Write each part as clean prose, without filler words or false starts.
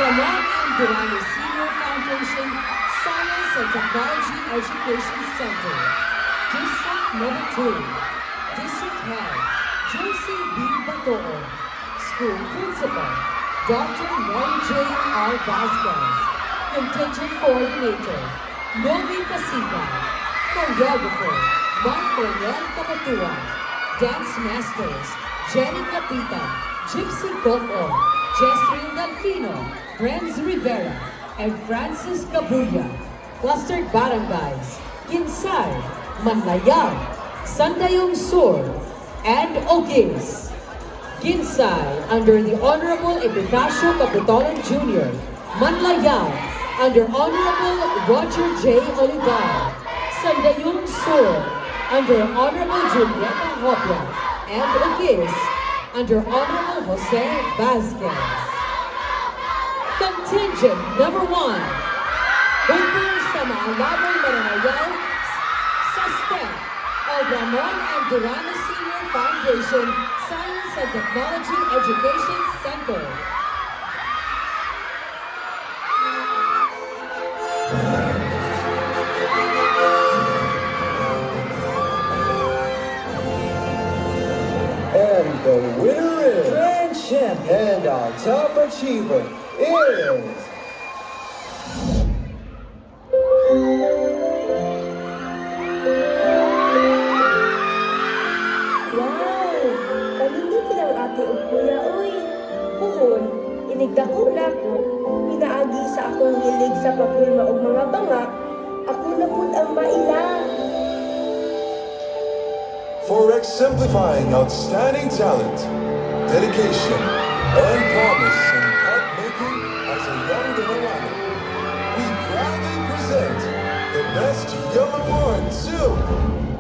Maalamong and Danao Senior Foundation Science and Technology Education Center. District Number 2, District Head, Josie B. Batoo. School Principal, Dr. Mary J. R. Vasquez. Contingent Coordinator, Novi Pasiga. Choreographer, Mark Cornel Capatua. Dance Masters, Jenny Capita, Gypsy Coco, Jessril Delfino, Renz Rivera, and Francis Cabuya. Clustered Barangays, Kinsay, Manlayang, Sandayong Sur, and Ogis. Kinsay under the Honorable Epitacio Capitolan Jr., Manlayang under Honorable Roger J. Olivar, Sandayong Sur under Honorable Julieta Hopia, and Ogis under Honorable Jose Vasquez. Contingent number 1, Hugpong sa Maalamong Mananayaw sa Stec of Ramon and Danao Senior Foundation Science and Technology Education Center. And the winner is Grand Champion and our top achiever is Wow! Kanindot silang ate o kuya, uy! Puhon, inigdakula ko, pinaagi sa akong hilig sa pagulma o mga banga, ako na po ang mailang. For exemplifying outstanding talent, dedication, and promise in art making as a young Danao, we proudly present the Best Young Award to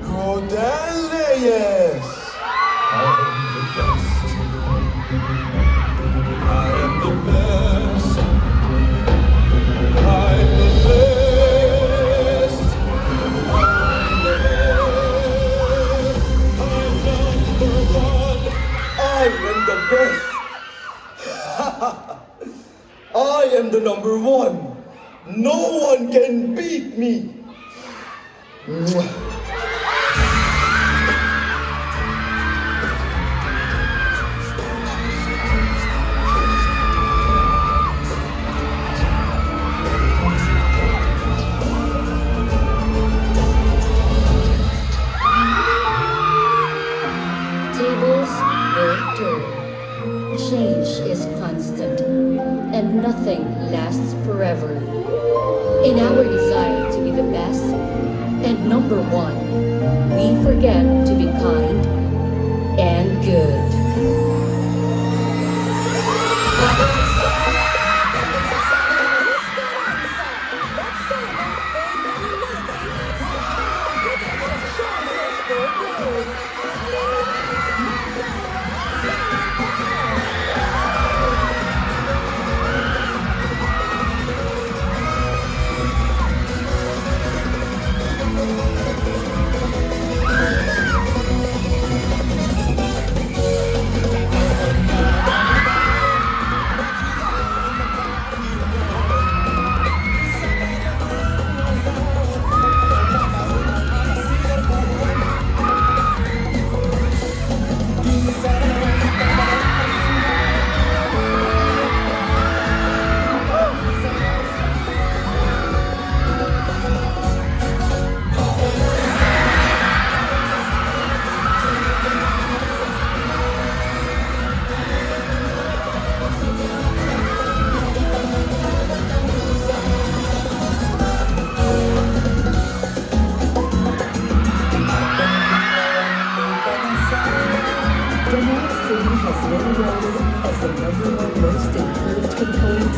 Rodan Reyes. I am the best. I'm the best. I'm the best. I am the best. I am the number 1. No one can beat me. Tables will turn. Change is constant, and nothing lasts forever. In our desire to be the best and number 1, we forget to be kind and good.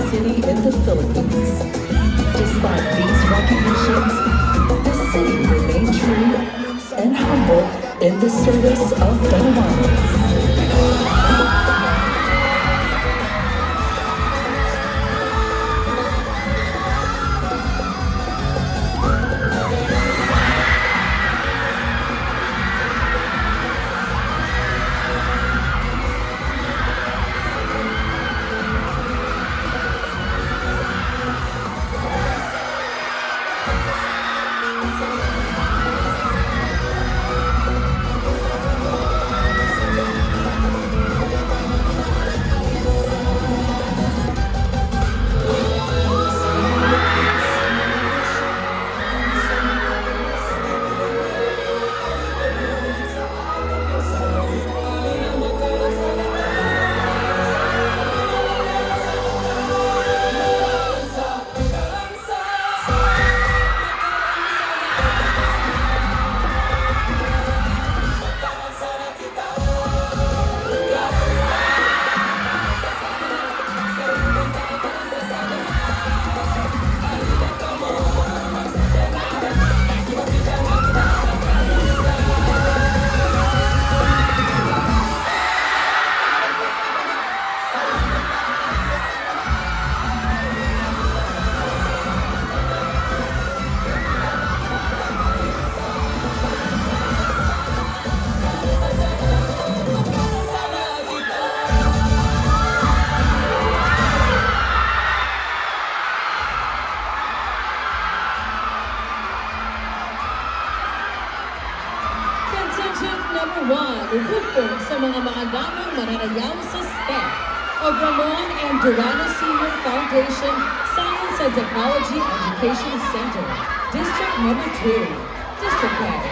City in the Philippines. Despite these recognitions, the city remained true and humble in the service of Danaos. ni Hugpong sa mga maagamang mananayaw sa Stec of Maalamonh and Danao Senior Foundation Science and Technology Education Center, District Number 2, District Head.